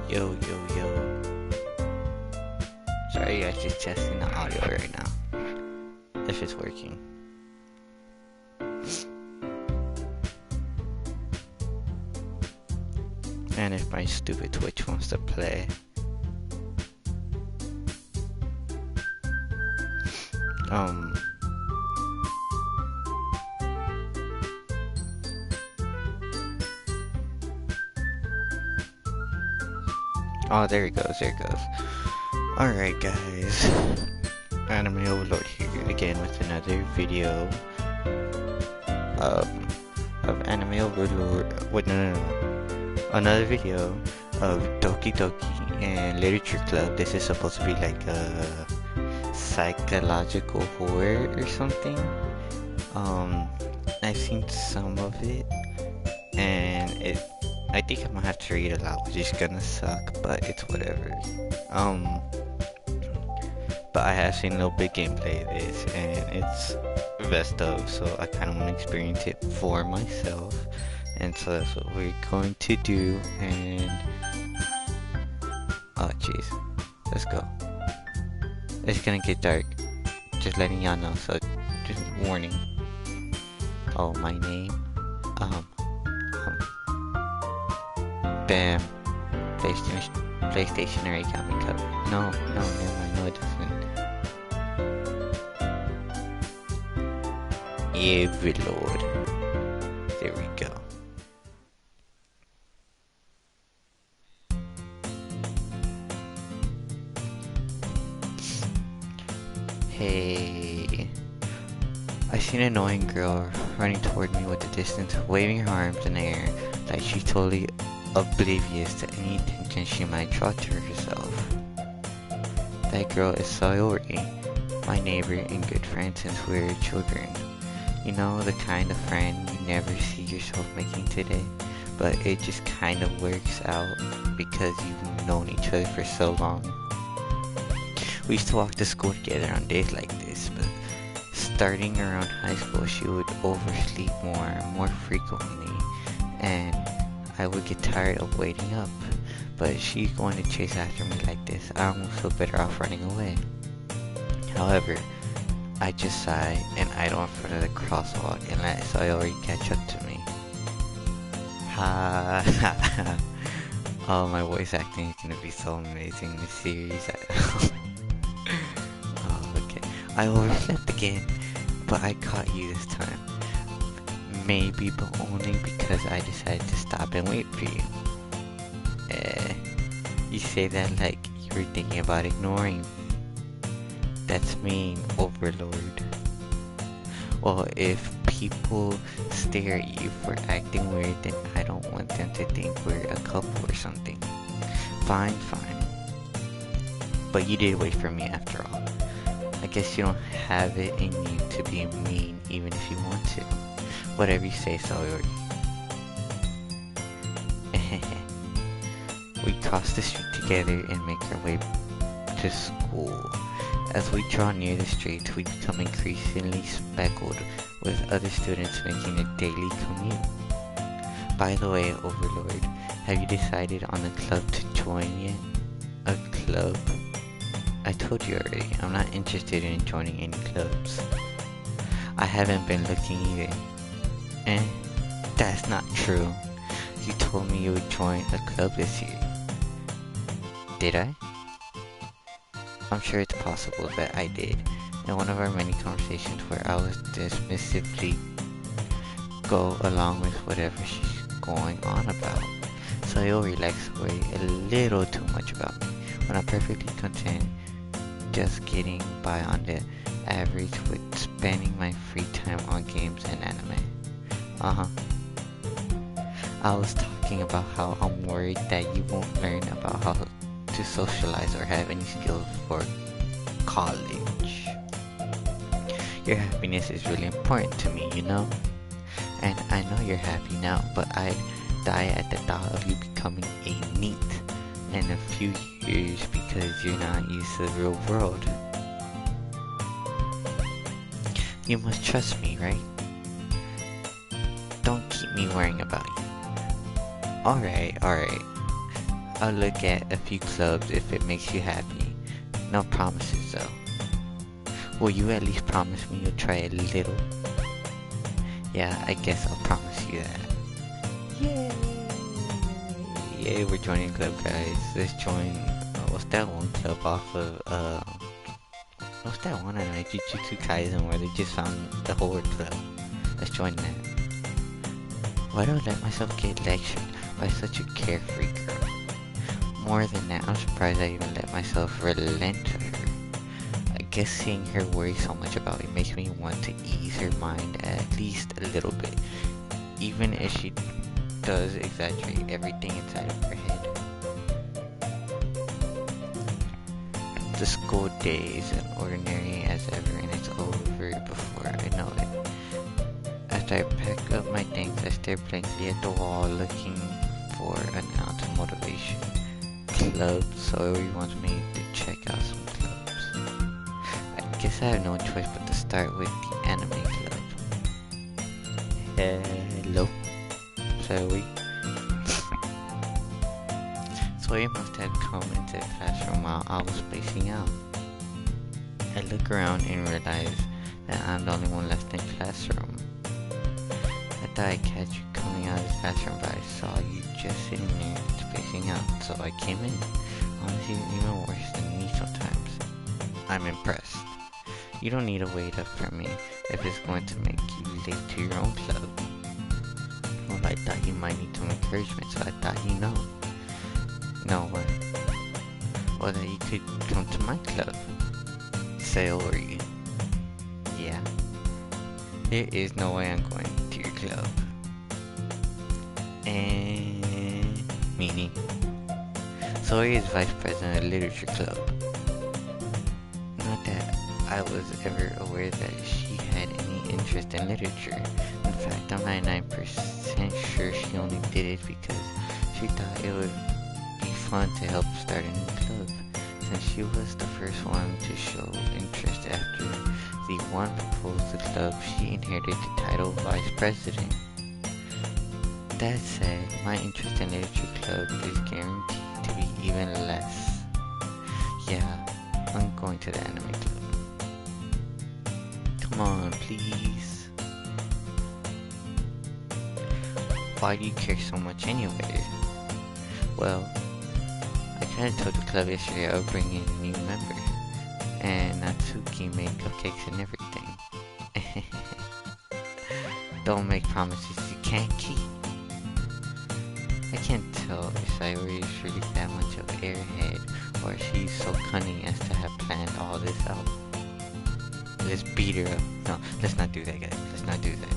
Yo, yo, yo. Sorry guys, just testing the audio right now. If it's working. And if my stupid Twitch wants to play. Oh, there it goes, there it goes. Alright guys, Anime Overlord here again with another video of Anime Overlord, another video of Doki Doki and Literature Club. This is supposed to be like a psychological horror or something. I've seen some of it, and I think I'm gonna have to read it out, which is gonna suck, but it's whatever. But I have seen a little bit gameplay of this, and it's best of, so I kind of want to experience it for myself, and so that's what we're going to do. And oh jeez, let's go. It's gonna get dark, just letting y'all know, so just warning. Oh, my name, bam, PlayStation got me covered. No, never mind, no it doesn't. Overlord. There we go. Hey. I see an annoying girl running toward me with the distance, waving her arms in the air like she's totally oblivious to any attention she might draw to herself. That girl is Sayori, my neighbor and good friend since we were children. You know, the kind of friend you never see yourself making today, but it just kind of works out because you've known each other for so long. We used to walk to school together on days like this, but starting around high school she would oversleep more frequently, and I would get tired of waiting up, but she's going to chase after me like this. I almost feel better off running away. However, I just sigh and idle in front of the crosswalk and let Sayori catch up to me. Ha ha ha. Oh, my voice acting is gonna be so amazing in this series. Oh, okay. I overslept again, but I caught you this time. Maybe, but only because I decided to stop and wait for you. You say that like you were thinking about ignoring me. That's mean, Overlord. Well, if people stare at you for acting weird, then I don't want them to think we're a couple or something. Fine. But you did wait for me after all. I guess you don't have it in you to be mean even if you want to. Whatever you say, Sayori. We cross the street together and make our way to school. As we draw near the streets, we become increasingly speckled with other students making a daily commute. By the way, Overlord, have you decided on a club to join yet? A club? I told you already, I'm not interested in joining any clubs. I haven't been looking either. That's not true. You told me you would join a club this year. Did I? I'm sure it's possible that I did, in one of our many conversations where I was dismissively go along with whatever she's going on about. Sayori likes to worry a little too much about me, when I'm perfectly content just getting by on the average with spending my free time on games and anime. I was talking about how I'm worried that you won't learn about how to socialize or have any skills for college. Your happiness is really important to me, you know? And I know you're happy now, but I'd die at the thought of you becoming a NEET in a few years because you're not used to the real world. You must trust me, right? Don't keep me worrying about you. Alright. I'll look at a few clubs if it makes you happy. No promises though. Will you at least promise me you'll try a little? Yeah, I guess I'll promise you that. Yay! Yay, we're joining club, guys. Let's join, what's that one club off of, what's that one anime, Jujutsu Kaisen, where they just found the Horde Club? Let's join that. Why do I let myself get lectured by such a carefree girl? More than that, I'm surprised I even let myself relent to her. I guess seeing her worry so much about me makes me want to ease her mind at least a little bit, even if she does exaggerate everything inside of her head. The school day is as ordinary as ever, and it's over before I know it. After I pack up my things, I stare blankly at the wall, looking for an ounce of motivation. Clubs, so he wants me to check out some clubs. I guess I have no choice but to start with the anime club. Hello, Zoe. Zoe must have come into the classroom while I was spacing out. I look around and realize that I'm the only one left in the classroom. I thought I'd catch you coming out of the classroom, but I saw you just sitting there spacing out, so I came in. Honestly, even worse than me sometimes. I'm impressed. You don't need to wait up for me if it's going to make you late to your own club. Well, I thought you might need some encouragement, so I thought you know. No, what? Well, that you could come to my club. Sayori. Yeah. There is no way I'm going to your club. And meaning, Sayori is vice president of the literature club. Not that I was ever aware that she had any interest in literature. In fact, I'm 99% sure she only did it because she thought it would be fun to help start a new club, since she was the first one to show interest after the one proposed the club. She inherited the title vice president. That said, my interest in literature club is guaranteed to be even less. Yeah, I'm going to the anime club. Come on, please. Why do you care so much anyway? Well, I kinda told the club yesterday I would bring in a new member, and Natsuki made cupcakes and everything. Don't make promises you can't keep. I can't tell if Sayori is really that much of an airhead, or if she's so cunning as to have planned all this out. Let's beat her up. No, let's not do that, guys. Let's not do that.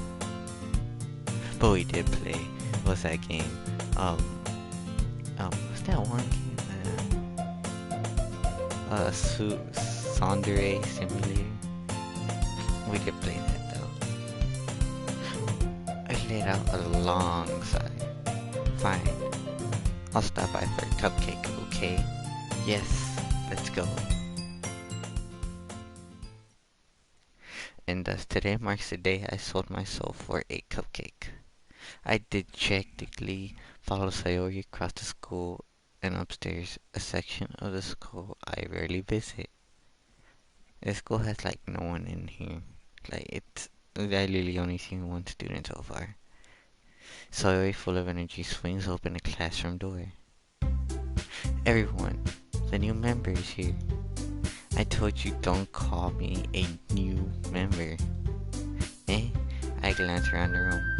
But we did play. What's that game? What's that one game? Tsundere Simulator. We could play that though. I laid out a long sigh. Fine. I'll stop by for a cupcake, okay? Yes, let's go. And thus today marks the day I sold my soul for a cupcake. I dejectedly followed Sayori across the school and upstairs, a section of the school I rarely visit. The school has like no one in here. I literally only seen one student so far. Sayori, full of energy, swings open the classroom door. Everyone, the new member is here. I told you don't call me a new member. I glance around the room.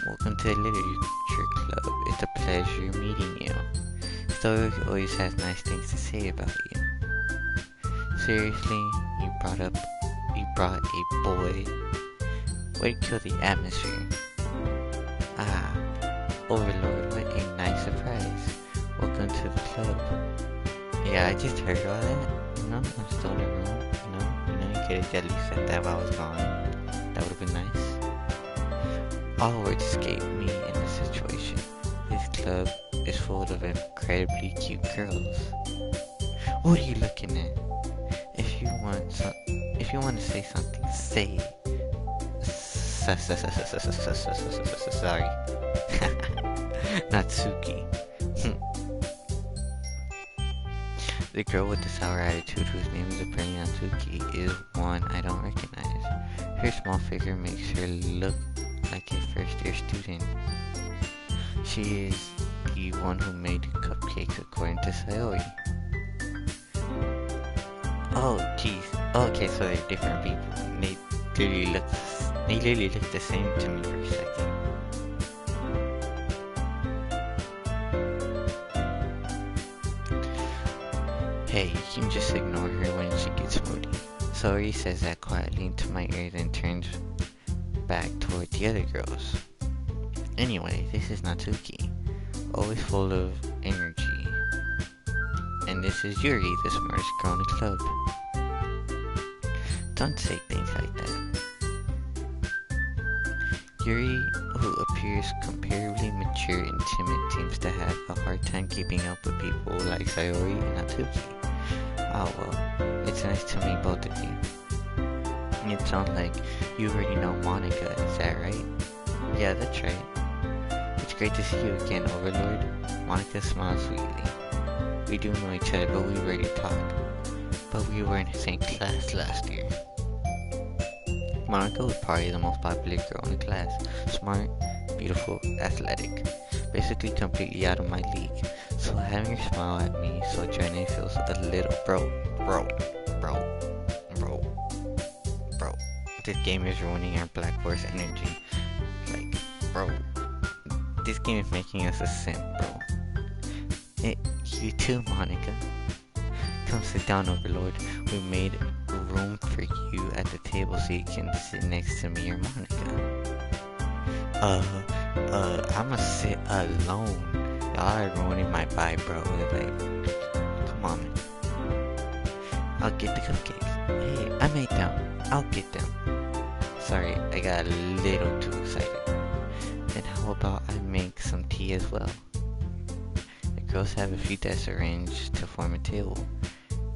Welcome to the literature club. It's a pleasure meeting you. Sayori always has nice things to say about you. Seriously, you brought a boy. Way to kill the atmosphere. Ah, Overlord, what a nice surprise. Welcome to the club. Yeah, I just heard all that. No, I'm still in the room. You could have at least said that while I was gone. That would have been nice. All words escape me in this situation. This club is full of incredibly cute girls. What are you looking at? If you want to say something, say it. Sorry. Natsuki. The girl with the sour attitude, whose name is apparently Natsuki, is one I don't recognize. Her small figure makes her look like a first-year student. She is the one who made cupcakes according to Sayori. Oh, jeez. Okay, so they're different people. They literally look the same to me for a second. Hey, you can just ignore her when she gets moody. Sayori says that quietly into my ear, then turns back toward the other girls. Anyway, this is Natsuki, always full of energy. And this is Yuri, the smartest girl in the club. Don't say things like that. Yuri, who appears comparably mature and timid, seems to have a hard time keeping up with people like Sayori and Natsuki. Oh well, it's nice to meet both of you. It sounds like you already know Monica, is that right? Yeah, that's right. It's great to see you again, Overlord. Monica smiles sweetly. We do know each other, but we already talked. But we were in the same class last year. Monica was probably the most popular girl in the class. Smart, beautiful, athletic. Basically completely out of my league. So having her smile at me so genuine feels a little bro. This game is ruining our Black Force energy. Like, bro. This game is making us a simp, bro. You too, Monica. Come sit down, Overlord. We made room for you at the table so you can sit next to me or Monica. I'ma sit alone. Y'all are ruining my vibe, bro. Like, come on, man. I'll get the cupcakes. Hey, I made them. I'll get them. Sorry, I got a little too excited. Then how about I make some tea as well? The girls have a few desks arranged to form a table.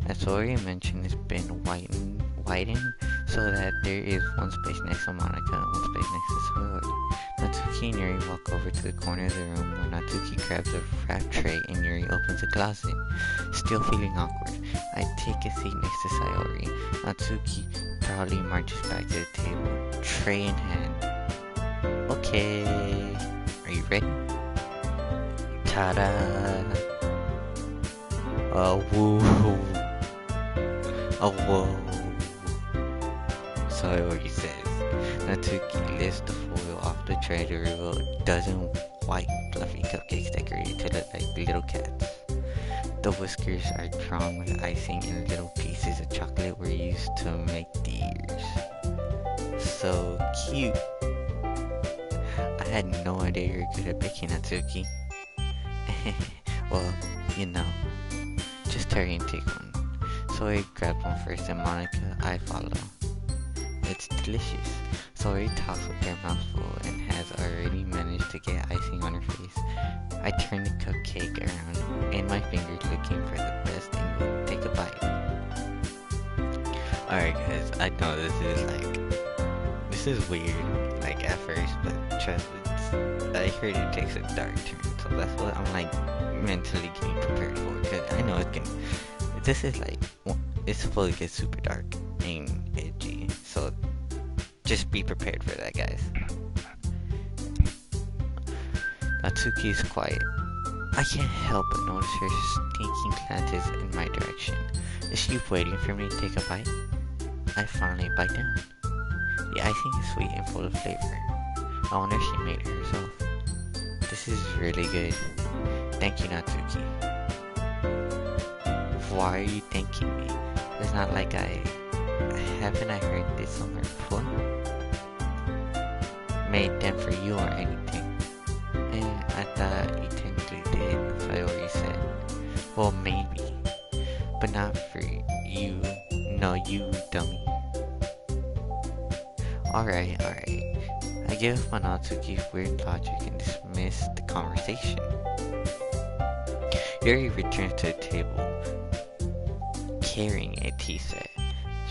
As already mentioned, it's been widened so that there is one space next to Monica and one space next to Sayori. Natsuki and Yuri walk over to the corner of the room where Natsuki grabs a wrap tray and Yuri opens a closet. Still feeling awkward, I take a seat next to Sayori. Natsuki proudly marches back to the table, tray in hand. Okay, are you ready? Ta-da! Oh, woo! Oh, whoa! Sayori says. Natsuki lifts the foil off the tray to reveal a dozen white, fluffy cupcakes decorated to look like little cats. The whiskers are drawn with icing and little pieces of chocolate were used to make the ears. So cute! I had no idea you were good at baking, Natsuki. Well, you know. Just hurry and take one. Sayori grabs one first and Monica, I follow. It's delicious. Sayori talks with her mouth full and has already managed to get icing on her face. I turn the cupcake around in my fingers looking for the best angle to take a bite. Alright guys, I know this is weird, like at first, but trust me, I heard it takes a dark turn, so that's what I'm like mentally getting prepared for, because I know it's supposed to get super dark and edgy, so just be prepared for that, guys. Natsuki is quiet. I can't help but notice her sneaking glances in my direction. Is she waiting for me to take a bite? I finally bite down. The icing is sweet and full of flavor. I wonder if she made it herself. This is really good. Thank you, Natsuki. Why are you thanking me? It's not like haven't I heard this somewhere before? Made them for you or anything. And I thought you technically did, Sayori said. Well, maybe. But not for you. No, you dummy. Alright. I give up on Natsuki's weird logic and dismiss the conversation. Yuri returns to the table, carrying a tea set.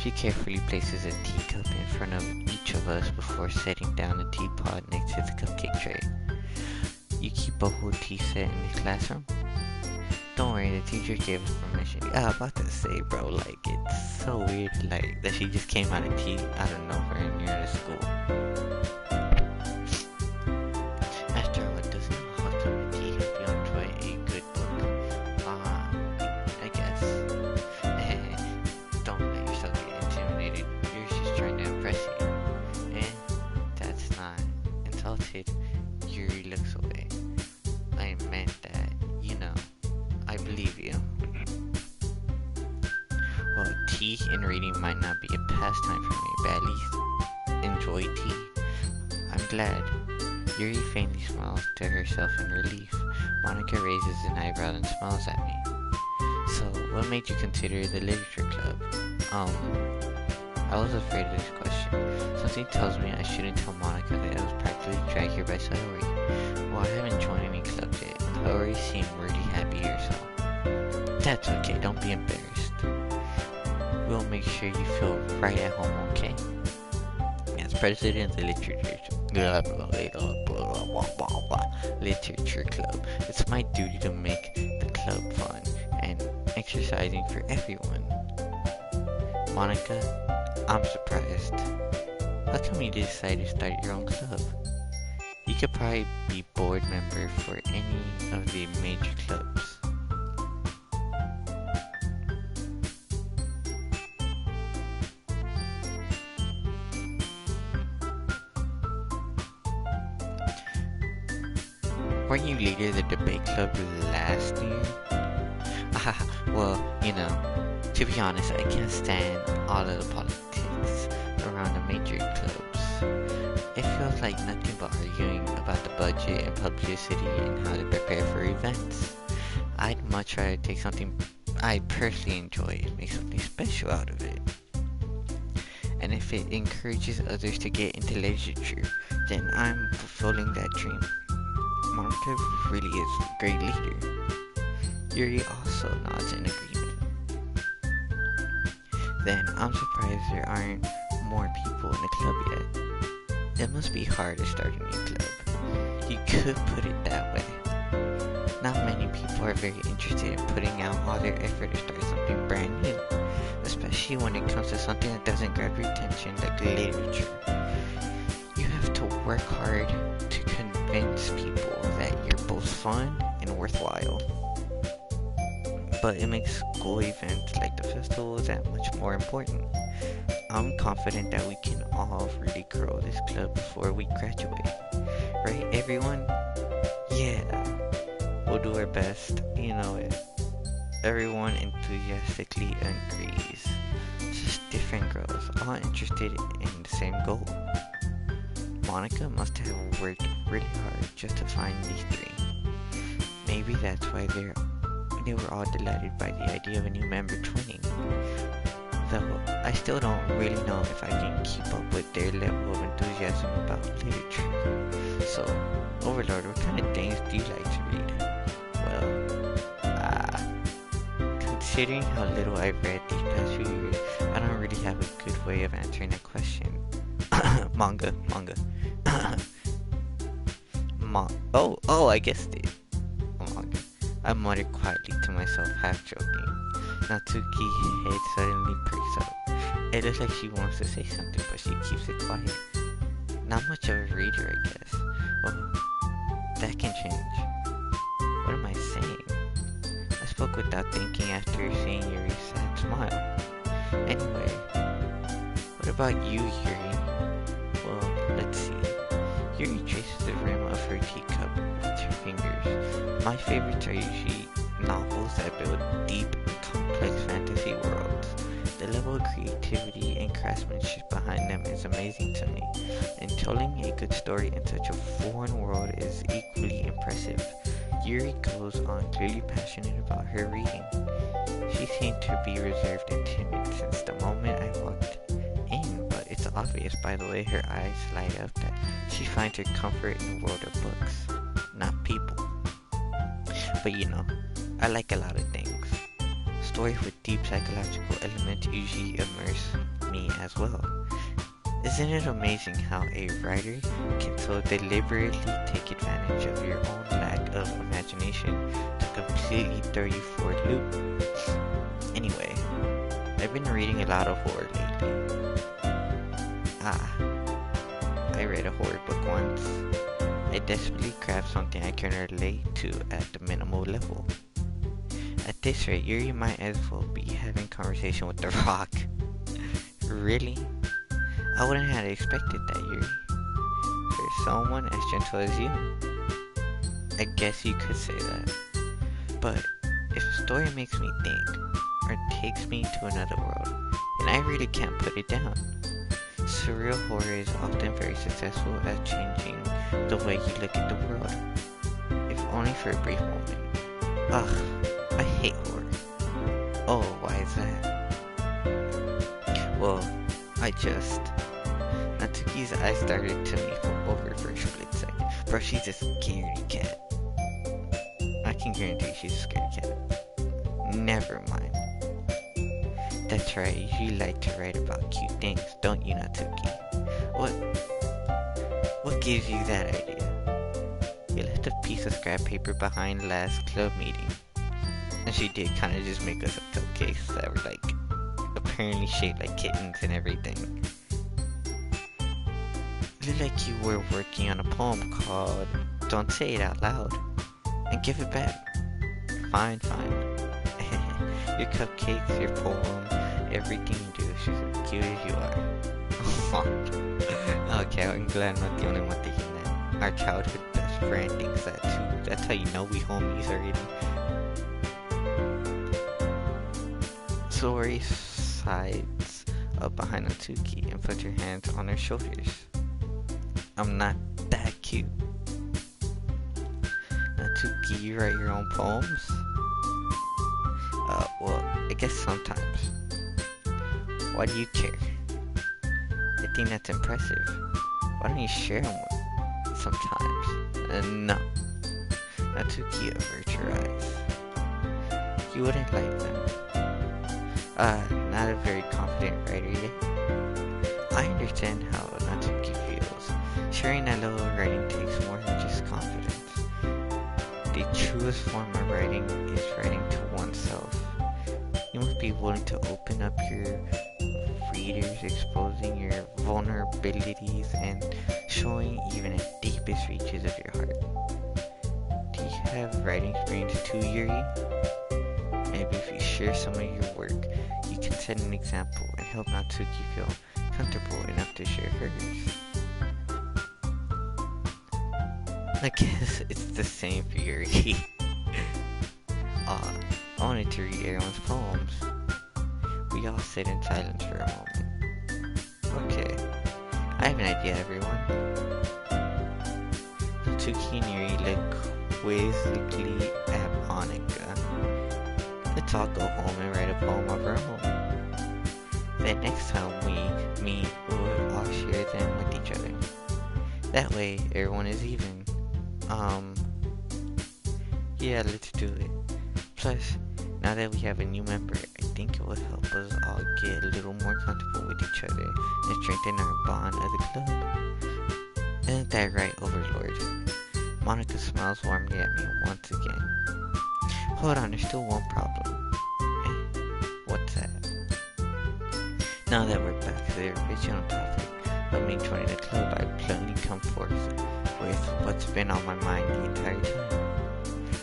She carefully places a teacup in front of each of us before setting down the teapot next to the cupcake tray. You keep a whole tea set in the classroom? don't worry, the teacher gave us permission. Yeah, I'm about to say, bro, like, it's so weird, like, that she just came out of nowhere near the school. After all, it doesn't have to be tea if you enjoy a good book. I guess. And don't let yourself get intimidated. You're just trying to impress you. And that's not insulted. Yuri looks away. I meant that, I believe you. Well, tea and reading might not be a pastime for me, but at least enjoy tea. I'm glad. Yuri faintly smiles to herself in relief. Monica raises an eyebrow and smiles at me. So, what made you consider the literature club? I was afraid of this question. Something tells me I shouldn't tell Monica that I was practically dragged here by Sayori. Well, I haven't joined any clubs yet. Sayori seemed really happy herself. That's okay, don't be embarrassed. We'll make sure you feel right at home, okay? As president of the literature club, it's my duty to make the club fun and exercising for everyone. Monica, I'm surprised. How come you decided to start your own club? You could probably be board member for any of the major clubs. Weren't you leader of the debate club last year? Well, to be honest, I can't stand all of the politics around the major clubs. It feels like nothing but arguing about the budget and publicity and how to prepare for events. I'd much rather take something I personally enjoy and make something special out of it. And if it encourages others to get into literature, then I'm fulfilling that dream. Monica really is a great leader. Yuri also nods in agreement. Then I'm surprised there aren't more people in the club yet. It must be hard to start a new club. You could put it that way. Not many people are very interested in putting out all their effort to start something brand new, especially when it comes to something that doesn't grab your attention like literature. You have to work hard to convince people that you're both fun and worthwhile. But it makes school events like the festivals that much more important. I'm confident that we can all really grow this club before we graduate. Right, everyone? Yeah. We'll do our best, you know it. Everyone enthusiastically agrees. Just different girls, all interested in the same goal. Monica must have worked really hard just to find these three. Maybe that's why they were all delighted by the idea of a new member joining. Though I still don't really know if I can keep up with their level of enthusiasm about literature. So, Overlord, what kind of things do you like to read? Well, considering how little I've read these past few years, I don't really have a good way of answering that question. Manga. I guessed it. Manga. I muttered quietly to myself, half joking. Natsuki's head suddenly perks up. It looks like she wants to say something, but she keeps it quiet. Not much of a reader, I guess. Well, that can change. What am I saying? I spoke without thinking after seeing Yuri's sad smile. Anyway, what about you, Yuri? Well, let's see. Yuri traces the rim of her teacup with her fingers. My favorites are usually novels that build deep and complex fantasy worlds. The level of creativity and craftsmanship behind them is amazing to me, and telling a good story in such a foreign world is equally impressive. Yuri goes on, clearly passionate about her reading. She seemed to be reserved and timid since the moment I walked in, but it's obvious by the way her eyes light up that she finds her comfort in the world of books, not people. But I like a lot of things. Stories with deep psychological elements usually immerse me as well. Isn't it amazing how a writer can so deliberately take advantage of your own lack of imagination to completely throw you for a loop? Anyway, I've been reading a lot of horror lately. I read a horror book once. I desperately craft something I can relate to at the minimal level. At this rate, Yuri might as well be having conversation with the rock. Really? I wouldn't have expected that, Yuri. For someone as gentle as you. I guess you could say that. But if a story makes me think, or takes me to another world, then I really can't put it down. Surreal horror is often very successful at changing the way you look at the world, if only for a brief moment. Ugh, I hate horror. Oh, why is that? Well, Natsuki's eyes started to me over for a split second. Bro, she's a scaredy cat. I can guarantee she's a scaredy cat. Never mind. That's right, you like to write about cute things, don't you, Natsuki? What gives you that idea? You left a piece of scrap paper behind last club meeting. And she did kind of just make us a cupcakes that were like, apparently shaped like kittens and everything. It looked like you were working on a poem called Don't Say It Out Loud. And give it back. Fine. Your cupcakes, your poem, everything you do is just as cute as you are. Okay, I'm glad I'm not the only one thinking that. Our childhood best friend thinks that too. That's how you know we homies already. Sori sides up behind Natsuki and puts her hands on her shoulders. I'm not that cute. Natsuki, you write your own poems? Well, I guess sometimes. Why do you care? I think that's impressive. Why don't you share them with sometimes? No. Natsuki averts her eyes. You wouldn't like them. Not a very confident writer yet. I understand how Natsuki feels. Sharing that little writing takes more than just confidence. The truest form of writing is writing to oneself. You must be willing to open up your readers, exposing your vulnerabilities and showing even the deepest reaches of your heart. Do you have writing experience too, Yuri? Maybe if you share some of your work, you can set an example and help Natsuki feel comfortable enough to share hers. I guess it's the same for Yuri. I wanted to read everyone's poems. We all sit in silence for a moment. Okay, I have an idea, everyone. Natsuki and Yuri look quizzically at Monika. Let's all go home and write a poem of our own. Then next time we meet, we'll all share them with each other. That way, everyone is even. Yeah, let's do it. Plus, now that we have a new member, I think it will help us all get a little more comfortable with each other and strengthen our bond as a club. Isn't that right, Overlord? Monika smiles warmly at me once again. Hold on, there's still one problem. What's that? Now that we're back to the original topic of me joining the club, I bluntly come forth with what's been on my mind the entire time.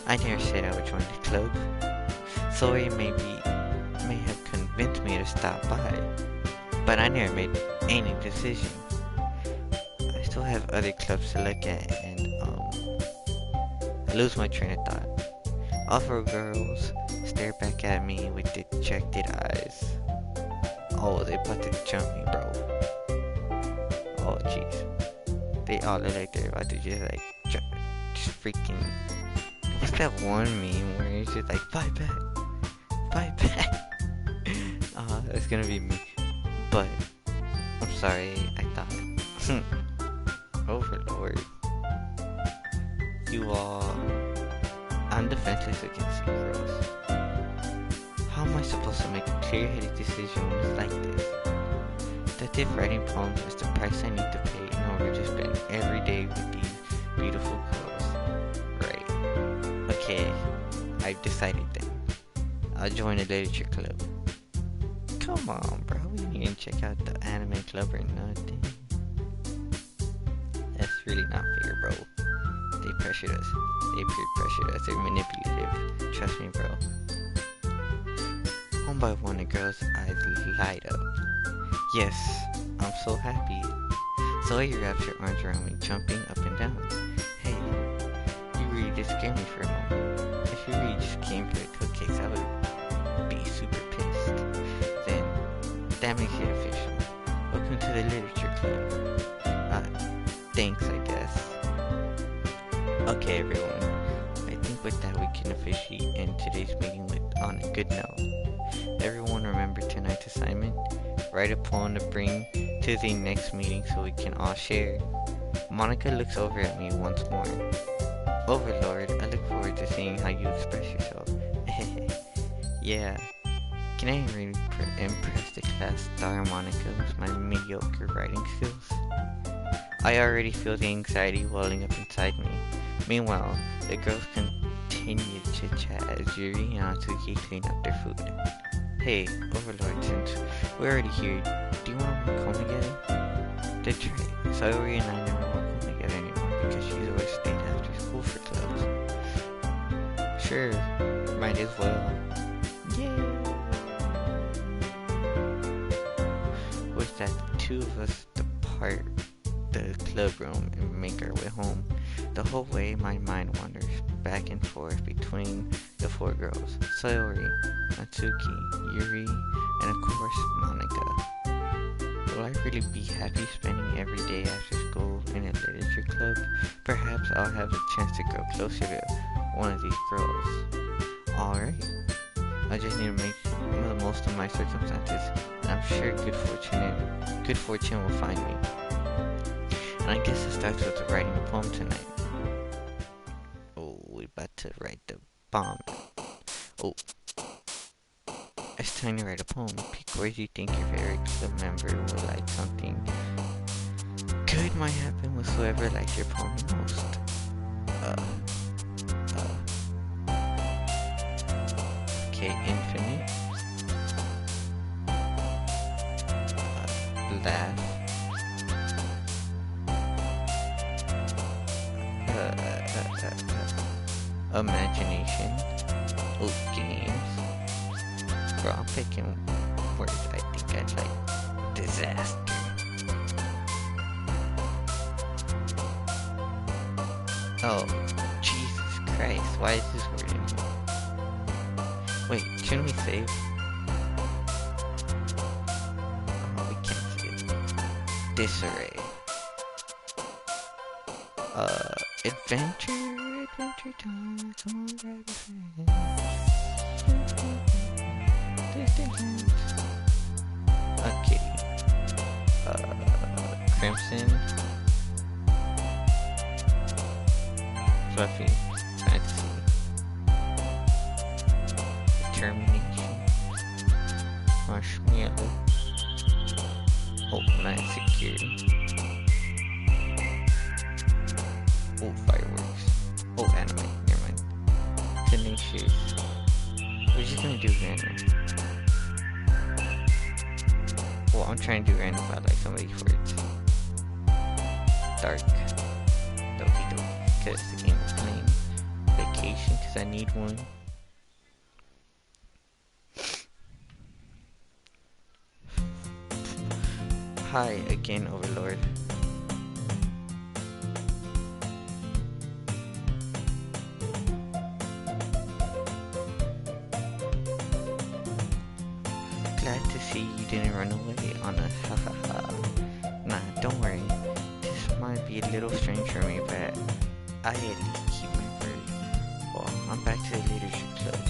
I never said I would join the club. Sori may have convinced me to stop by, but I never made any decision. I still have other clubs to look at, and I lose my train of thought. All four girls stare back at me with dejected eyes. Oh, they about to jump me, bro. Oh, jeez. They all look like they're about to just like just freaking. What's that one meme where it's just like fight back? It's gonna be me. But I'm sorry, I thought. Overlord. You all. I'm defenseless against you girls. How am I supposed to make a clear-headed decision when it's like this? That if writing poems is the price I need to pay in order to spend every day with these beautiful girls. Right. Okay, I've decided then. I'll join a literature club. Come on, bro. We didn't check out the anime club or nothing. That's really not fair, bro. They pressured us. They peer pressured us. They're manipulative. Trust me, bro. One by one, the girls' eyes light up. Yes, I'm so happy. Sawyer wraps her arms around me, jumping up and down. Hey, you really did scare me for a moment. If you really just came for a cupcakes, I would be super pissed. Then, that makes it official. Welcome to the literature club. Thanks, I guess. Okay, everyone. I think with that we can officially end today's meeting on a good note. Everyone remember tonight's assignment? Write a poem to bring to the next meeting so we can all share. Monica looks over at me once more. Overlord, I look forward to seeing how you express yourself. Yeah. Can I really impress the class star Monica with my mediocre writing skills? I already feel the anxiety welling up inside me. Meanwhile, the girls continue to chit-chat as Yuri and Atsuki clean up their food. Hey, Overlord, since we're already here, do you want to walk home together? That's right. Sayori and I never walk home together anymore because she's always stayed after school for clubs. Sure, might as well. Yay! With that, the two of us depart the club room and make our way home. The whole way, my mind wanders back and forth between the four girls: Sayori, Natsuki, Yuri, and of course, Monica. Will I really be happy spending every day after school in a literature club? Perhaps I'll have a chance to grow closer to one of these girls. Alright, I just need to make the most of my circumstances, and I'm sure good fortune will find me. And I guess it starts with writing a poem tonight. Oh, we're about to write the bomb. Oh, it's time to write a poem. Pick words you think your favorite club member will like. Something good might happen with whoever likes your poem the most. Okay, infinite. Laugh. Imagination. Oh, games. Bro, I'm picking words I think I'd like. Disaster. Oh, Jesus Christ. Why is this word in here? Wait, shouldn't we save? Oh, we can't save. Disarray. Adventure time, come on, grab a friend. Okay. Crimson. Fluffy. Fantasy. Determination. Marshmallow. Oh, nice security. Oh, fireworks. Oh, anime. Never mind. Tenacious. We're just gonna do random. Well, I'm trying to do random, but I like some of these words. Dark. Doki Doki. Because the game is playing. Vacation, because I need one. Hi again, Overlord. Glad to see you didn't run away on us, hahaha. Nah, don't worry. This might be a little strange for me, but I at least keep my word. Well, I'm back to the leadership club.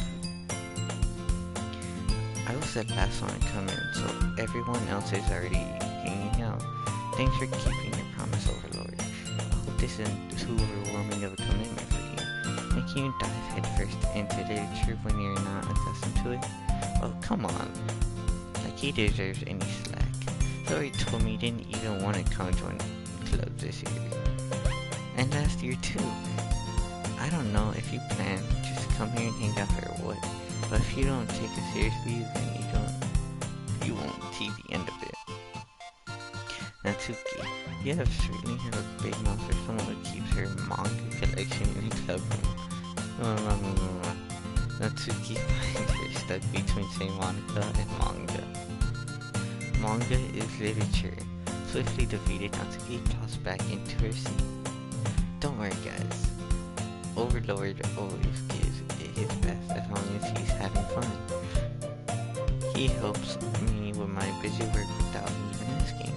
I was the last one to come in, so everyone else is already hanging out. Thanks for keeping your promise, Overlord. I hope this isn't too overwhelming of a commitment for you. Making you dive headfirst into literature when you're not accustomed to it? Oh, come on. Like he deserves any slack. Zoe told me you didn't even want to come join clubs this year. And last year too. I don't know if you plan just to come here and hang out or what. But if you don't take it seriously, then you won't see the end of it. Natsuki, you have certainly have a big mouth for someone who keeps her manga collection in a club room. Natsuki finds her stuck between Saint Monica and manga. Manga is literature. Swiftly defeated, Natsuki tossed back into her seat. Don't worry, guys. Overlord always gives it his best as long as he's having fun. He helps me with my busy work without me even asking,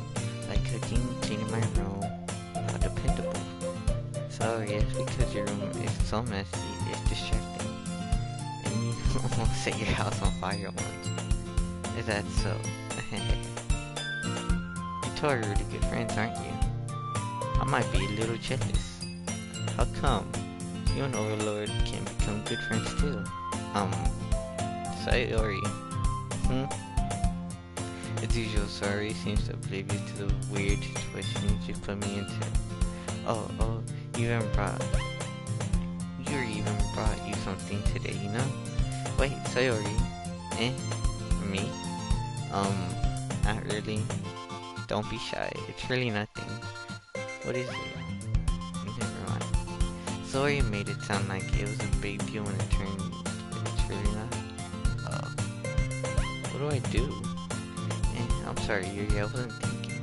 like cooking, cleaning my room. How dependable. Sorry, it's because your room is so messy, it's distracting. And you almost set your house on fire once. Is that so? You two are really good friends, aren't you? I might be a little jealous. How come? You and Overlord can become good friends too. Sayori. As usual, Sayori seems oblivious to the weird situations you put me into. Yuri even brought you something today, you know? Wait, Sayori. Me? Not really. Don't be shy, it's really nothing. What is it? Never mind. Sayori made it sound like it was a big deal when it turned it's really not. What do I do? I'm sorry, Yuri, I wasn't thinking.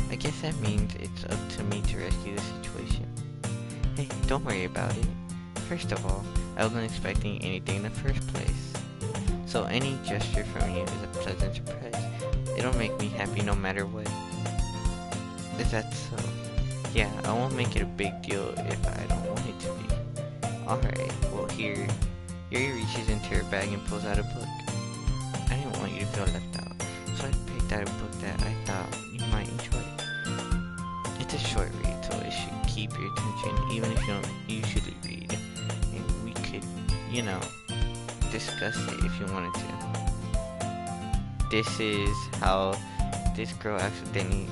I guess that means it's up to me to rescue the situation. Hey, don't worry about it. First of all, I wasn't expecting anything in the first place. So any gesture from you is a pleasant surprise. It'll make me happy no matter what. Is that so? Yeah, I won't make it a big deal if I don't want it to be. Alright, well here, Yuri reaches into her bag and pulls out a book. I didn't want you to feel left out, so I picked out a book that I thought you might enjoy. It's a short read, so it should keep your attention even if you don't usually read. And we could, discuss it if you wanted to. This is how this girl accidentally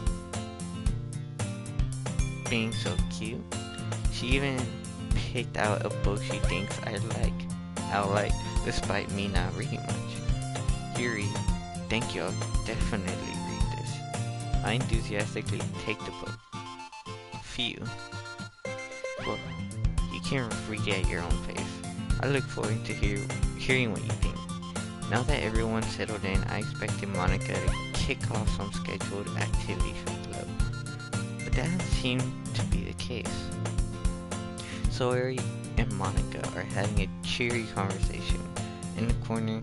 being so cute. She even picked out a book she thinks I'll like, despite me not reading much. Yuri, thank you, I'll definitely read this. I enthusiastically take the book. Phew. Well, you can read at your own pace. I look forward to hearing what you think. Now that everyone's settled in, I expected Monica to kick off some scheduled activities for the club. But that doesn't seem to be the case. Sayori and Monica are having a cheery conversation. In the corner,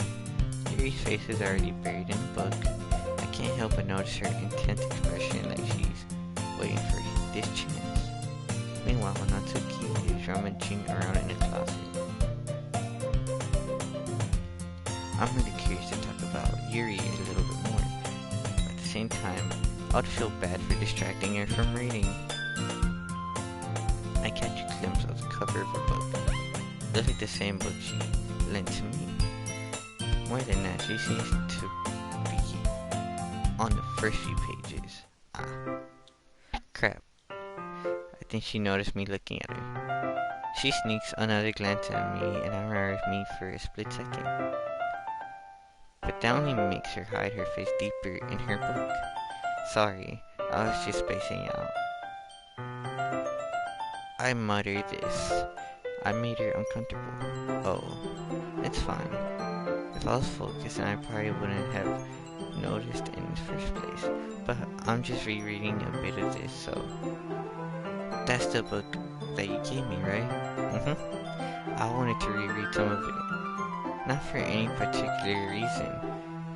Yuri's face is already buried in the book. I can't help but notice her intense expression like she's waiting for this chance. Meanwhile, Natsuki is rummaging around in the closet. I'm really curious to talk about Yuri a little bit more. At the same time, I'd feel bad for distracting her from reading. I catch a glimpse of the cover of her book. Looks like the same book she lent to me. More than that, she seems to be on the first few pages. Crap. I think she noticed me looking at her. She sneaks another glance at me and admires me for a split second. But that only makes her hide her face deeper in her book. Sorry, I was just spacing out. I muttered this. I made her uncomfortable. Oh, it's fine. If I was focused, then I probably wouldn't have noticed in the first place. But I'm just rereading a bit of this, so... That's the book that you gave me, right? I wanted to reread some of it. Not for any particular reason.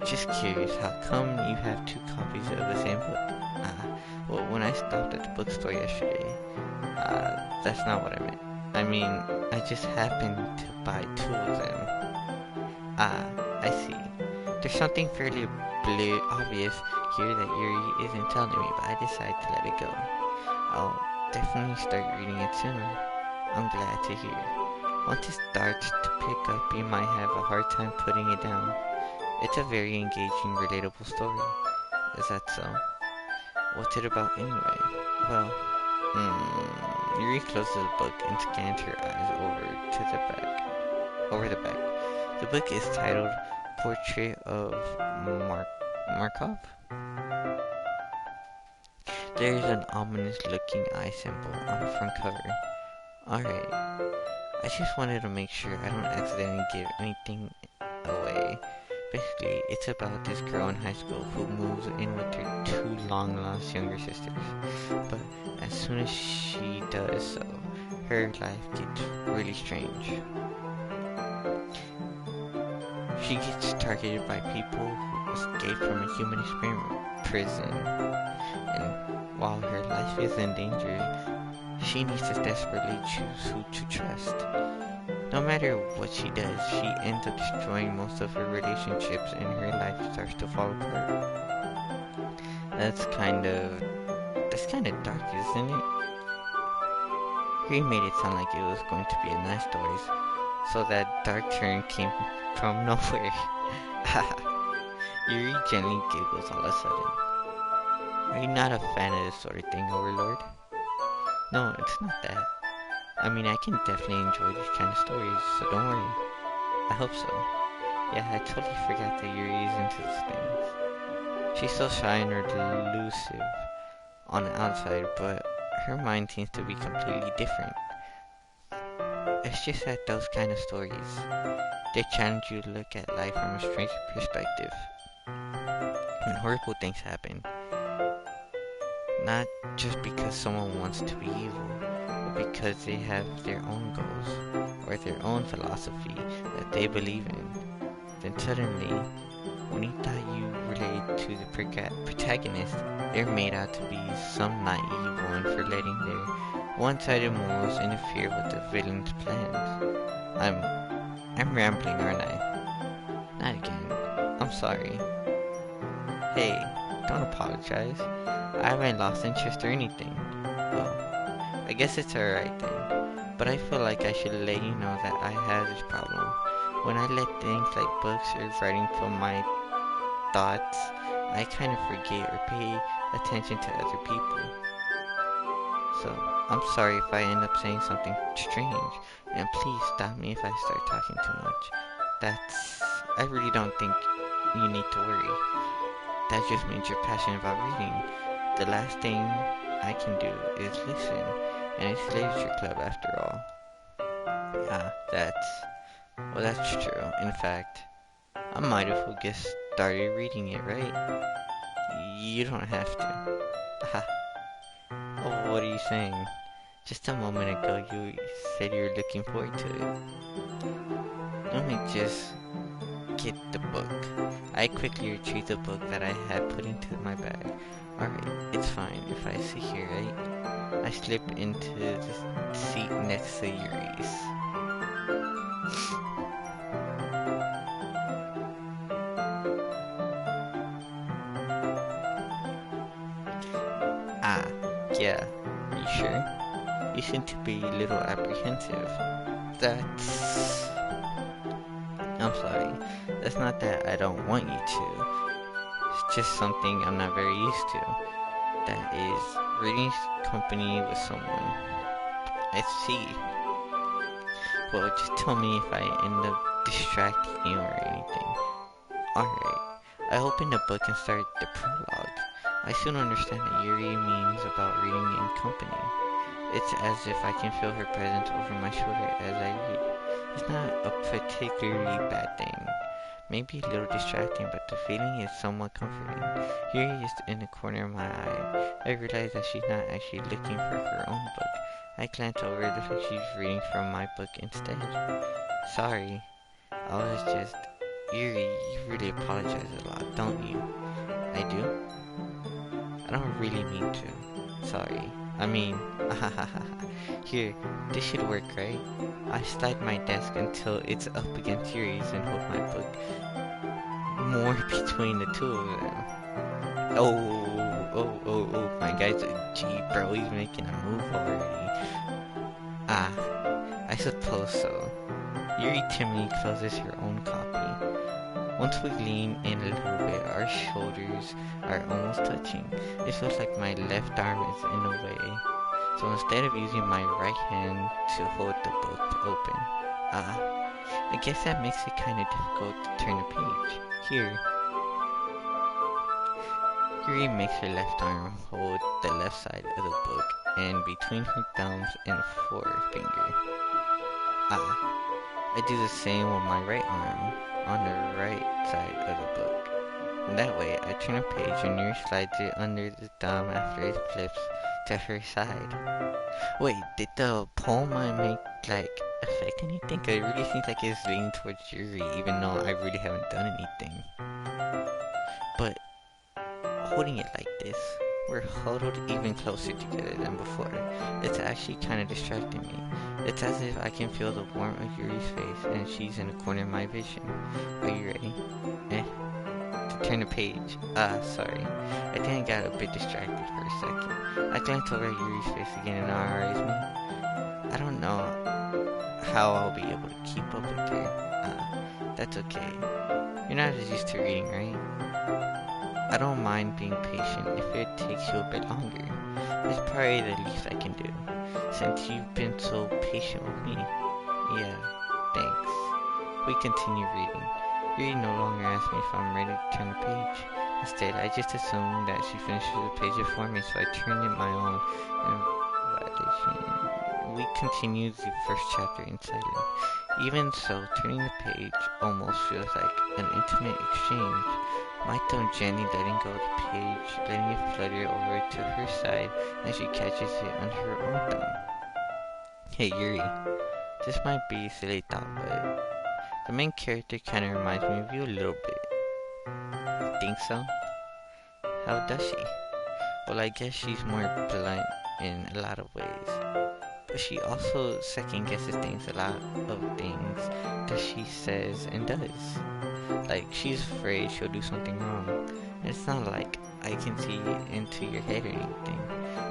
Just curious, how come you have 2 copies of the same book? Well, when I stopped at the bookstore yesterday, that's not what I meant. I mean, I just happened to buy 2 of them. I see. There's something fairly obvious here that Yuri isn't telling me, but I decided to let it go. I'll definitely start reading it soon. I'm glad to hear. Once it starts to pick up, you might have a hard time putting it down. It's a very engaging, relatable story. Is that so? What's it about anyway? Well, Yuri closes the book and scans her eyes over the back. The book is titled Portrait of Markov. There is an ominous looking eye symbol on the front cover. Alright, I just wanted to make sure I don't accidentally give anything away. Basically, it's about this girl in high school who moves in with her two long-lost younger sisters. But as soon as she does so, her life gets really strange. She gets targeted by people who escaped from a human experiment prison. And while her life is in danger, she needs to desperately choose who to trust. No matter what she does, she ends up destroying most of her relationships and her life starts to fall apart. That's kind of dark, isn't it? He made it sound like it was going to be a nice story, so that dark turn came from nowhere. Yuri gently giggles all of a sudden. Are you not a fan of this sort of thing, Overlord? No, it's not that. I mean, I can definitely enjoy these kind of stories, so don't worry. I hope so. Yeah, I totally forgot that Yuri is into those things. She's so shy and elusive on the outside, but her mind seems to be completely different. It's just that those kind of stories, they challenge you to look at life from a strange perspective. When horrible things happen, not just because someone wants to be evil, because they have their own goals or their own philosophy that they believe in. Then suddenly, when you thought you related to the protagonist, they're made out to be some naive one for letting their one-sided morals interfere with the villain's plans. I'm rambling, aren't I? Not again. I'm sorry. Hey, don't apologize. I haven't lost interest or anything. Well, I guess it's alright then, but I feel like I should let you know that I have this problem. When I let things like books or writing fill my thoughts, I kind of forget or pay attention to other people. So, I'm sorry if I end up saying something strange, and please stop me if I start talking too much. I really don't think you need to worry. That just means you're passionate about reading. The last thing I can do is listen. And it's literature club after all. That's true. In fact, I might as well get started reading it, right? You don't have to. Oh, what are you saying? Just a moment ago you said you were looking forward to it. Let me just get the book. I quickly retrieved the book that I had put into my bag. Alright, it's fine if I sit here, right? I slip into the seat next to Yuri's. Yeah. Are you sure? You seem to be a little apprehensive. I'm sorry. That's not that I don't want you to. It's just something I'm not very used to. That is, reading company with someone. I see. Well, just tell me if I end up distracting you or anything. Alright. I open the book and start the prologue. I soon understand that Yuri means about reading in company. It's as if I can feel her presence over my shoulder as I read. It's not a particularly bad thing. Maybe a little distracting, but the feeling is somewhat comforting. Yuri is in the corner of my eye. I realize that she's not actually looking for her own book. I glance over, looks like she's reading from my book instead. Sorry. I was just... Yuri, you really apologize a lot, don't you? I do? I don't really mean to. Sorry. I mean, here, this should work, right? I slide my desk until it's up against Yuri's and hold my book more between the two of them. Oh, my guy's a G, bro, he's making a move already. I suppose so. Yuri timidly closes her own copy. Once we lean in a little bit, our shoulders are almost touching. It feels like my left arm is in the way. So instead of using my right hand to hold the book open, I guess that makes it kind of difficult to turn a page. Here, Yuri makes her left arm hold the left side of the book, and between her thumbs and forefinger, I do the same with my right arm on the right side of the book. And that way, I turn a page and Yuri slides it under the thumb after it flips to her side. Wait, did the poem I make, affect anything? 'Cause it really seems like it's leaning towards Yuri, even though I really haven't done anything. But holding it like this, we're huddled even closer together than before. It's actually kind of distracting me. It's as if I can feel the warmth of Yuri's face and she's in the corner of my vision. Are you ready? To turn the page. Sorry. I think I got a bit distracted for a second. I glanced over at Yuri's face again and now eyes me. I don't know how I'll be able to keep up with her. That's okay. You're not as used to reading, right? I don't mind being patient if it takes you a bit longer. It's probably the least I can do, since you've been so patient with me. Yeah, thanks. We continue reading. Yuri no longer asks me if I'm ready to turn the page. Instead, I just assume that she finishes the page before me, so I turn in my own validation. We continue the first chapter in silence. Even so, turning the page almost feels like an intimate exchange. My thumb gently letting go of the page, letting it flutter over to her side as she catches it on her own thumb. Hey Yuri, this might be a silly thought, but the main character kinda reminds me of you a little bit. Think so? How does she? Well, I guess she's more blunt in a lot of ways. But she also second guesses things, a lot of things that she says and does. Like, she's afraid she'll do something wrong. And it's not like I can see into your head or anything,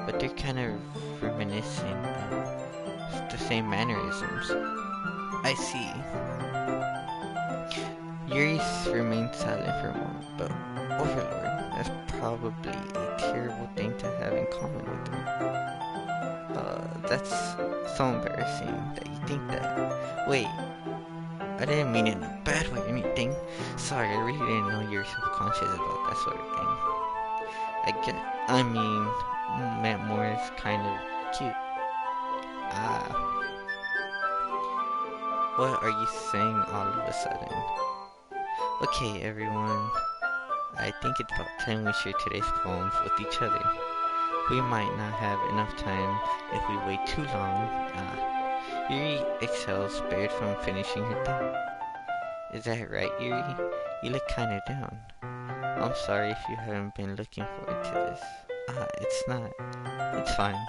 but they're kind of reminiscent of the same mannerisms. I see. Yuri remains silent for a moment, but Overlord, that's probably a terrible thing to have in common with her. That's so embarrassing that you think that. Wait, I didn't mean it in a bad way or anything. Sorry, I really didn't know you were self-conscious about that sort of thing. Meant more as kind of cute. What are you saying all of a sudden? Okay, everyone. I think it's about time we share today's poems with each other. We might not have enough time if we wait too long. Yuri exhales, spared from finishing her thought. Is that right, Yuri? You look kinda down. I'm sorry if you haven't been looking forward to this. It's not. It's fine.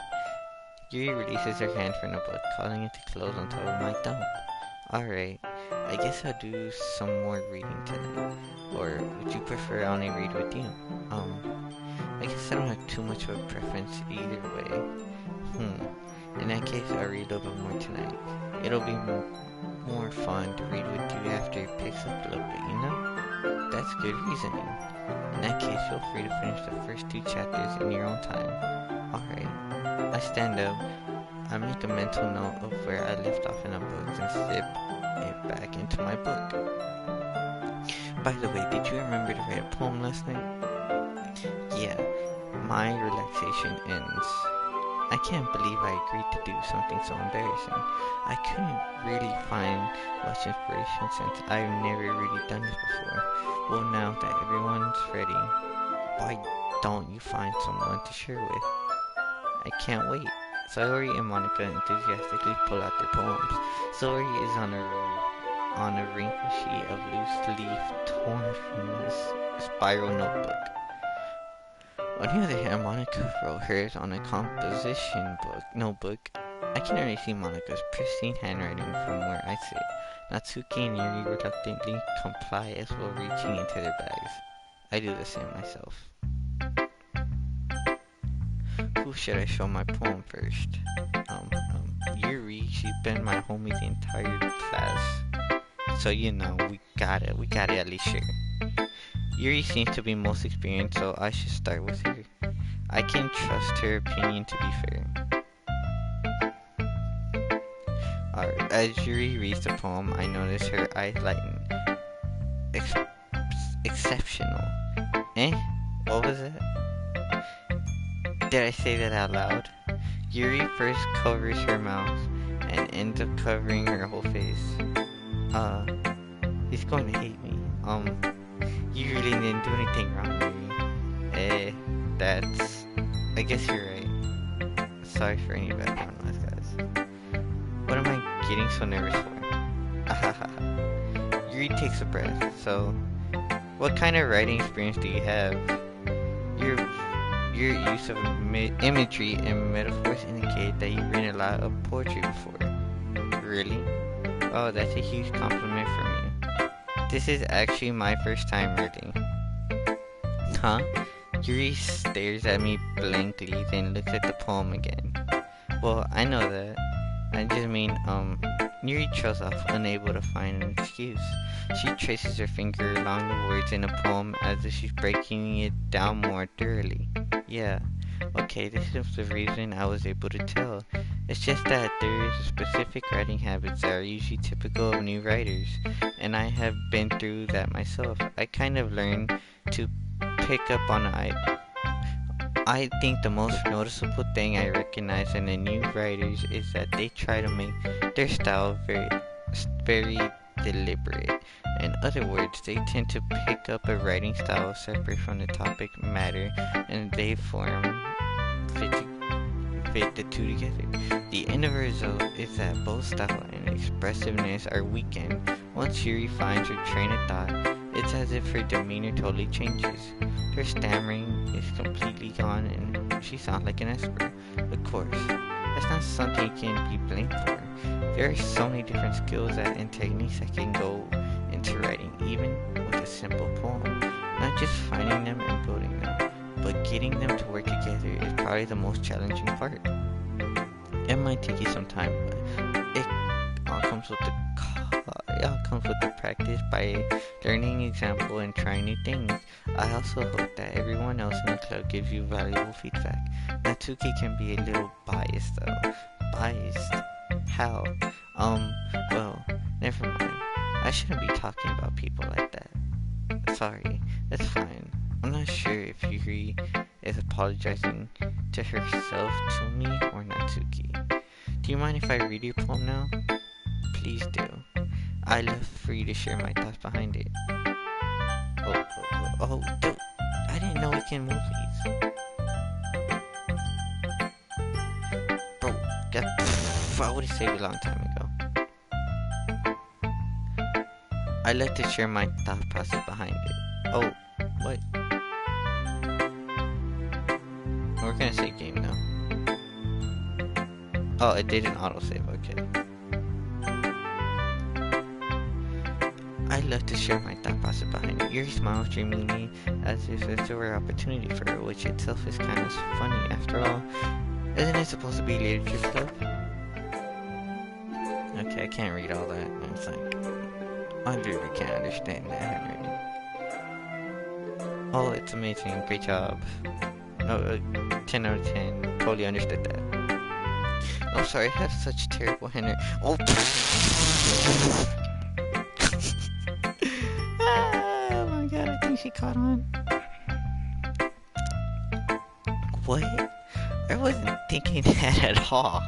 Yuri releases her hand from the book, causing it to close on top of my thumb. Alright, I guess I'll do some more reading tonight. Or would you prefer I only read with you? I guess I don't have too much of a preference either way. In that case, I'll read a little bit more tonight. It'll be more fun to read with you after it picks up a little bit, you know? That's good reasoning. In that case, feel free to finish the first 2 chapters in your own time. Alright. I stand up. I make a mental note of where I left off in the books and slip it back into my book. By the way, did you remember to write a poem last night? Yeah, my relaxation ends. I can't believe I agreed to do something so embarrassing. I couldn't really find much inspiration since I've never really done this before. Well, now that everyone's ready, why don't you find someone to share with? I can't wait. Sayori and Monica enthusiastically pull out their poems. Sayori is on a wrinkled sheet of loose leaf torn from this spiral notebook. On the other hand, Monica wrote hers on a composition notebook. I can already see Monica's pristine handwriting from where I sit. Natsuki and Yuri reluctantly comply as well, reaching into their bags. I do the same myself. Who should I show my poem first? Yuri, she's been my homie the entire class so you know, we gotta at least share. Yuri seems to be most experienced, so I should start with her. I can trust her opinion to be fair. As Yuri reads the poem, I notice her eyes lighten. Exceptional. Eh? What was it? Did I say that out loud? Yuri first covers her mouth and ends up covering her whole face. He's going to hate me. You really didn't do anything wrong, Yuri. I guess you're right. Sorry for any background noise, guys. What am I getting so nervous for? Yuri takes a breath. So, what kind of writing experience do you have? Your use of imagery and metaphors indicate that you've written a lot of poetry before. Really? Oh, that's a huge compliment from you. This is actually my first time reading. Huh? Yuri stares at me blankly, then looks at the poem again. Well, I know that. I just mean, Yuri trails off, unable to find an excuse. She traces her finger along the words in a poem as if she's breaking it down more thoroughly. Yeah, okay, this is the reason I was able to tell. It's just that there is specific writing habits that are usually typical of new writers, and I have been through that myself. I kind of learned to pick up on it. I think the most noticeable thing I recognize in the new writers is that they try to make their style very deliberate. In other words, they tend to pick up a writing style separate from the topic matter, and they fit the two together. The end result is that both style and expressiveness are weakened. Once Yuri finds her train of thought, it's as if her demeanor totally changes. Her stammering is completely gone and she sounds like an expert. Of course, that's not something you can be blamed for. There are so many different skills and techniques that can go into writing, even with a simple poem. Not just finding them and building them, but getting them to work together is probably the most challenging part. It might take you some time, but it all comes with the practice by learning example and trying new things. I also hope that everyone else in the club gives you valuable feedback. Natsuki can be a little biased though. Biased? How? Well, never mind. I shouldn't be talking about people like that. Sorry, that's fine. I'm not sure if Yuri is apologizing to herself, to me, or Natsuki. Do you mind if I read your poem now? Please do. I'd love for you to share my thoughts behind it. Dude, I didn't know we can move these. Bro, I would have saved it a long time ago. I'd love to share my thought process behind it. Oh, what? We're gonna say game now. Oh, it did an autosave, okay. I'd love to share my thought process behind it. Yuri smiles dreamily as if it's a rare opportunity for her, which itself is kind of funny after all. Isn't it supposed to be literature club? Okay, I can't read all that. It's like, I really can't understand that handwriting. Oh, it's amazing. Great job. No, 10 out of 10. Totally understood that. I'm sorry, I have such terrible handwriting. Oh! Oh my god, I think she caught on. What? I wasn't thinking that at all.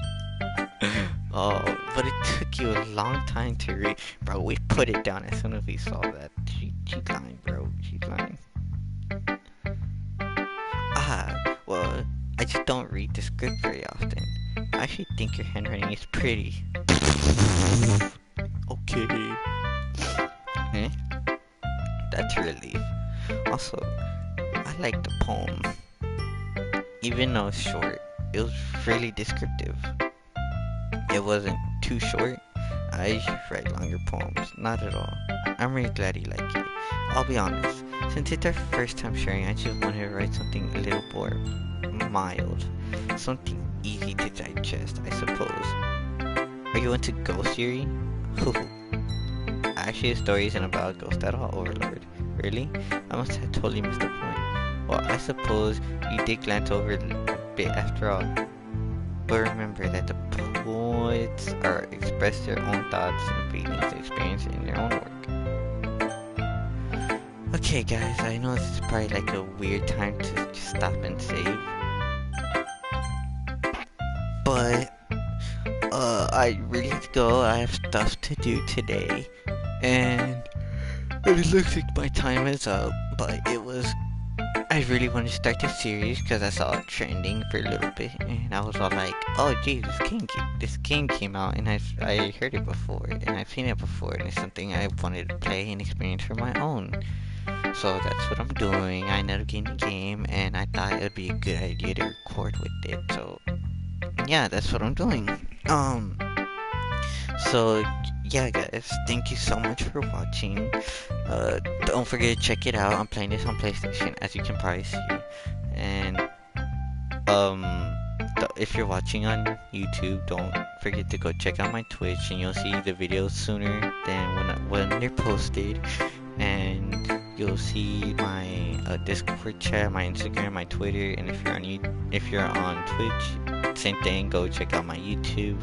Oh, but it took you a long time to read. Bro, we put it down as soon as we saw that. She's lying, bro. She's lying. Well, I just don't read the script very often. I actually think your handwriting is pretty. Okay. Eh? That's a relief. Also, I like the poem. Even though it's short, it was really descriptive. It wasn't too short. I usually write longer poems. Not at all. I'm really glad you like it. I'll be honest. Since it's our first time sharing, I just wanted to write something a little more mild. Something easy to digest, I suppose. Are you into ghost theory? I actually a story isn't about a ghost at all, Overlord. Really? I must have totally missed the point. Well, I suppose you did glance over it a bit after all. But remember that the poets are express their own thoughts and feelings experienced in their own work. Okay, guys, I know this is probably like a weird time to just stop and save. But, I really have to go. I have stuff to do today. And it looks like my time is up. But I really want to start this series because I saw it trending for a little bit. And I was all like, oh, gee, this game came out. And I heard it before. And I've seen it before. And it's something I wanted to play and experience for my own. So that's what I'm doing. I ended up getting the game. And I thought it would be a good idea to record with it. So yeah, that's what I'm doing. So yeah, guys, thank you so much for watching. Don't forget to check it out. I'm playing this on PlayStation, as you can probably see. And if you're watching on YouTube, don't forget to go check out my Twitch, and you'll see the videos sooner than when they're posted. And you'll see my Discord chat, my Instagram, my Twitter, and if you're on Twitch, same thing. Go check out my YouTube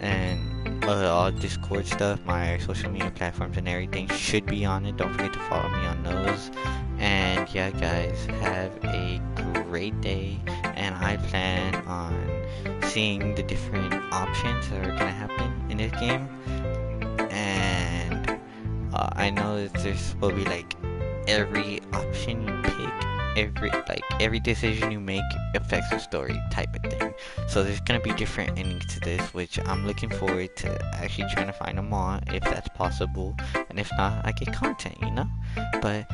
and all Discord stuff. My social media platforms and everything should be on it. Don't forget to follow me on those. And yeah, guys, have a great day. And I plan on seeing the different options that are gonna happen in this game. And I know that there's will be like every option you pick, every decision you make affects the story type of thing. So there's gonna be different endings to this, which I'm looking forward to actually trying to find them all if that's possible. And if not, I get content, you know. But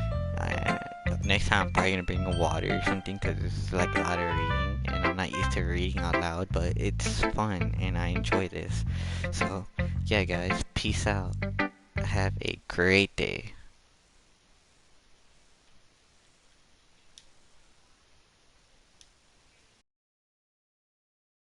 next time I'm probably gonna bring a water or something because it's like a lot of reading, and I'm not used to reading out loud, but it's fun and I enjoy this. So yeah, guys, peace out. Have a great day.